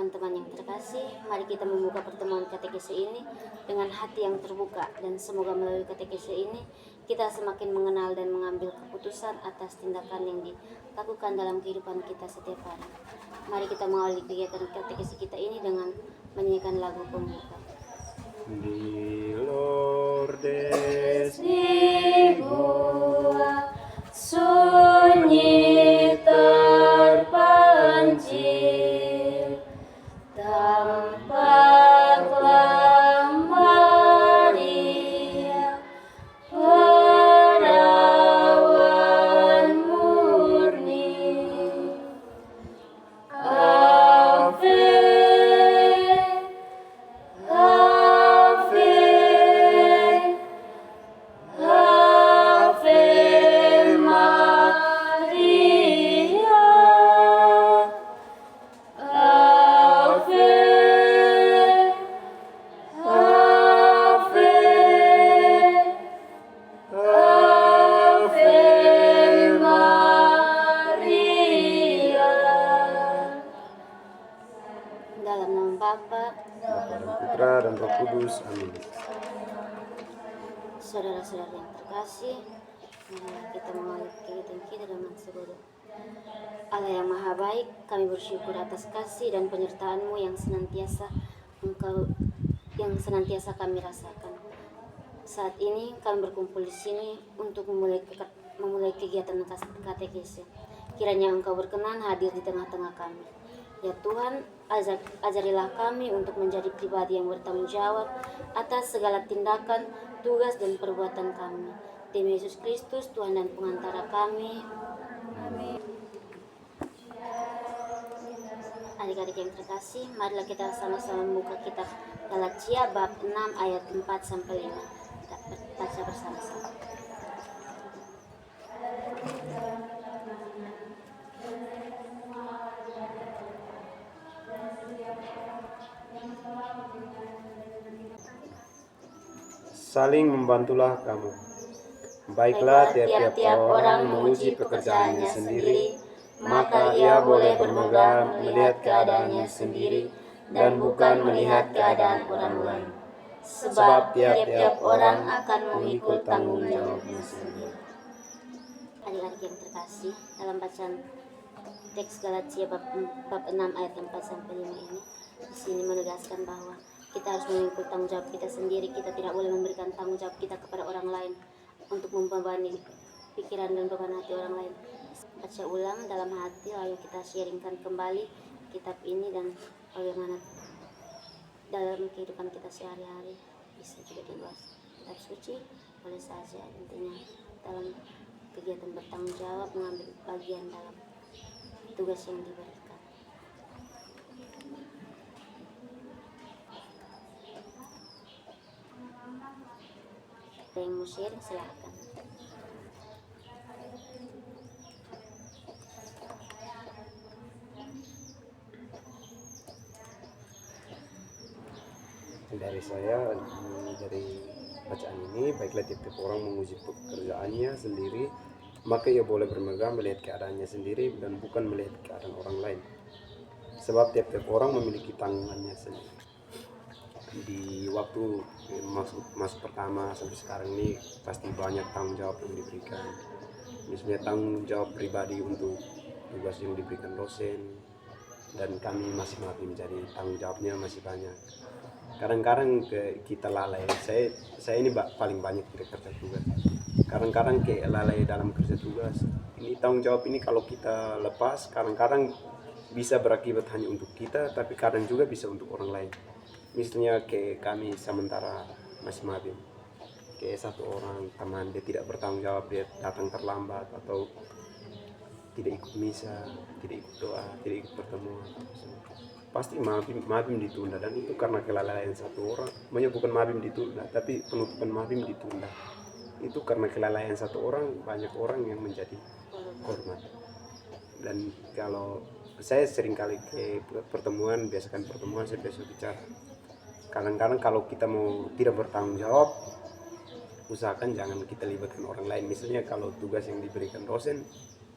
Teman-teman yang terkasih, mari kita membuka pertemuan katekese ini dengan hati yang terbuka, dan semoga melalui katekese ini kita semakin mengenal dan mengambil keputusan atas tindakan yang dilakukan dalam kehidupan kita setiap hari. Mari kita mengawali kegiatan katekese kita ini dengan menyanyikan lagu pembuka. Di Lourdes Di gua sunyi terpencil, tampaklah Maria, perawan murni. Ave, Ave, Ave Maria, Ave, Ave, Ave Maria. Dalam nama Bapa, Bapa dan Putra dan Roh Kudus. Amin. saudara-saudara yang terkasih, marilah kita mengawali kegiatan kita dengan seluruh. Allah yang Maha Baik, kami bersyukur atas kasih dan penyertaan-Mu yang senantiasa kami rasakan. Saat ini kami berkumpul di sini untuk memulai kegiatan katekese. Kiranya Engkau berkenan hadir di tengah-tengah kami. Ya Tuhan, ajarilah kami untuk menjadi pribadi yang bertanggung jawab atas segala tindakan, tugas, dan perbuatan kami. Demi Yesus Kristus, Tuhan dan pengantara kami. Amin. Adik-adik yang terkasih, marilah kita sama-sama membuka kitab Galatia bab 6 ayat 4-5. Kita baca bersama-sama. Saling membantulah kamu. Baiklah, tiap-tiap orang menguji pekerjaannya sendiri, maka ia boleh bermegang melihat keadaannya sendiri dan bukan melihat keadaan orang lain. Sebab tiap-tiap orang akan memikul tanggung jawabnya sendiri. Adik-adik yang terkasih, dalam bacaan teks Galatia bab 6 ayat 4-5 ini, di sini menegaskan bahwa kita harus memikul tanggung jawab kita sendiri. Kita tidak boleh memberikan tanggung jawab kita kepada orang lain untuk membebani pikiran dan beban hati orang lain. Baca ulang dalam hati, lalu kita sharingkan kembali kitab ini dan bagaimana dalam kehidupan kita sehari-hari bisa juga di luar kitab suci. Boleh saja, intinya dalam kegiatan bertanggung jawab, mengambil bagian dalam tugas yang diberikan. Ada yang mau sharing, silahkan. Dari saya, dari bacaan ini, baiklah tiap-tiap orang menguji pekerjaannya sendiri, maka ia boleh bermegang melihat keadaannya sendiri dan bukan melihat keadaan orang lain. Sebab tiap-tiap orang memiliki tanggungannya sendiri. Di waktu masuk pertama sampai sekarang ini pasti banyak tanggung jawab yang diberikan. Misalnya tanggung jawab pribadi untuk tugas yang diberikan dosen, dan kami masing-masing menjadi tanggung jawabnya masih banyak. Kadang-kadang kita lalai. Saya ini paling banyak kerja tugas. Kadang-kadang kayak lalai dalam kerja tugas. Ini tanggung jawab ini kalau kita lepas, kadang-kadang bisa berakibat hanya untuk kita, tapi kadang juga bisa untuk orang lain. Misalnya kayak kami sementara masih mabim, kayak satu orang teman dia tidak bertanggung jawab, dia datang terlambat atau tidak ikut misa, tidak ikut doa, tidak ikut pertemuan, pasti mabim ditunda. Dan itu karena kelalaian satu orang. Maksudnya bukan mabim ditunda, tapi penutupan mabim ditunda. Itu karena kelalaian satu orang, banyak orang yang menjadi korban. Dan kalau saya sering kali ke pertemuan, biasakan pertemuan saya biasa bicara, kadang-kadang kalau kita mau tidak bertanggung jawab, usahakan jangan kita libatkan orang lain. Misalnya kalau tugas yang diberikan dosen,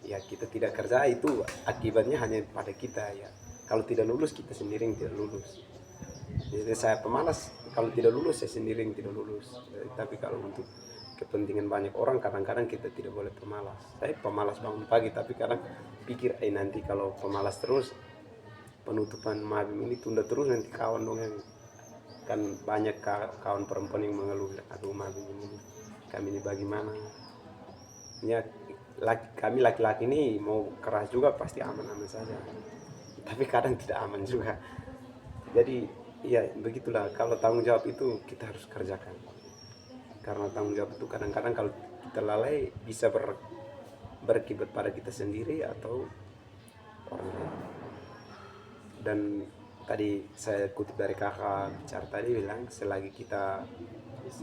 ya kita tidak kerja, itu akibatnya hanya pada kita ya. Kalau tidak lulus, kita sendiri yang tidak lulus. Jadi saya pemalas, kalau tidak lulus saya sendiri yang tidak lulus. Tapi kalau untuk kepentingan banyak orang, kadang-kadang kita tidak boleh pemalas. Saya pemalas bangun pagi, tapi kadang pikir nanti kalau pemalas terus, penutupan mabim ini tunda terus, nanti kawan dong yang kan banyak kawan perempuan yang mengeluh, aduh mabim ini kami ini bagaimana ya. Kami laki-laki ini mau keras juga pasti aman-aman saja, tapi kadang tidak aman juga. Jadi ya begitulah, kalau tanggung jawab itu kita harus kerjakan, karena tanggung jawab itu kadang-kadang kalau kita lalai bisa berakibat pada kita sendiri atau orang lain. Dan tadi saya kutip dari kakak bicara tadi bilang, selagi kita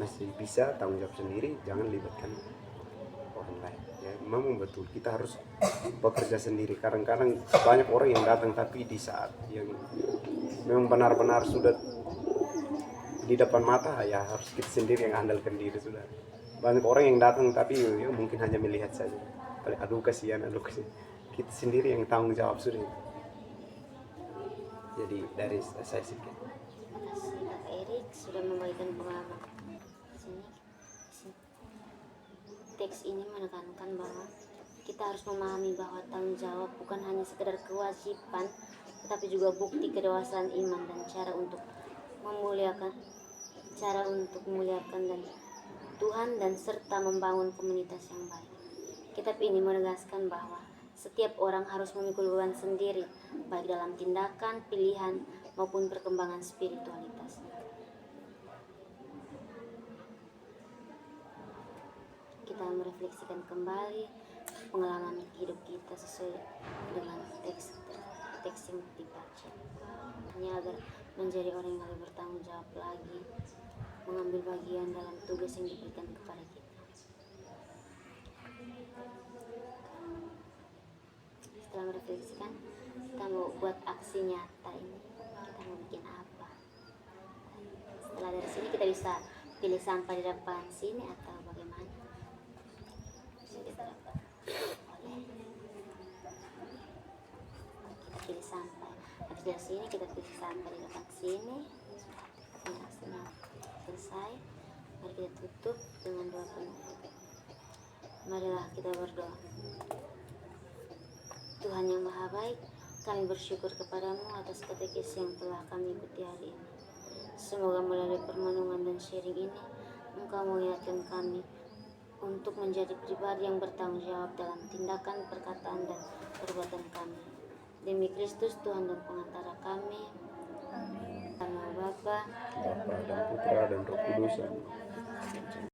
masih bisa tanggung jawab sendiri, jangan libatkan orang lain. Ya memang betul, kita harus bekerja sendiri. Kadang-kadang banyak orang yang datang, tapi di saat yang memang benar-benar sudah di depan mata, ya harus kita sendiri yang andalkan diri sudah. Banyak orang yang datang tapi ya mungkin hanya melihat saja, aduh kasihan, kita sendiri yang tanggung jawab sudah. Jadi dari saya sekian. Terima kasih Kak Erik sudah membagikan pengalaman. Sini. Teks ini menekankan bahwa kita harus memahami bahwa tanggung jawab bukan hanya sekedar kewajiban, tetapi juga bukti kedewasaan iman dan cara untuk memuliakan dan Tuhan dan serta membangun komunitas yang baik. Kitab ini menegaskan bahwa setiap orang harus memikul beban sendiri, baik dalam tindakan, pilihan, maupun perkembangan spiritualitas. Kita merefleksikan kembali pengalaman hidup kita sesuai dengan teks yang dibaca. Hanya agar menjadi orang yang lebih bertanggung jawab lagi, mengambil bagian dalam tugas yang diberikan kepada kita. Setelah merefleksikan, kita mau buat aksi nyata ini. Kita mau bikin apa? Setelah dari sini kita bisa pilih sampah di depan sini atau bagaimana? Kita pilih sampah. Habis dari sini kita pilih sampah di depan sini. Sudah aksinya selesai. Mari kita tutup dengan doa penutup. Marilah kita berdoa. Tuhan yang Maha Baik, kami bersyukur kepadamu atas katekis yang telah kami ikuti hari ini. Semoga melalui permenungan dan sharing ini, Engkau mengingatkan kami untuk menjadi pribadi yang bertanggung jawab dalam tindakan, perkataan, dan perbuatan kami. Demi Kristus Tuhan dan pengantara kami. Amin. Nama Bapa dan Putra dan Roh Kudus.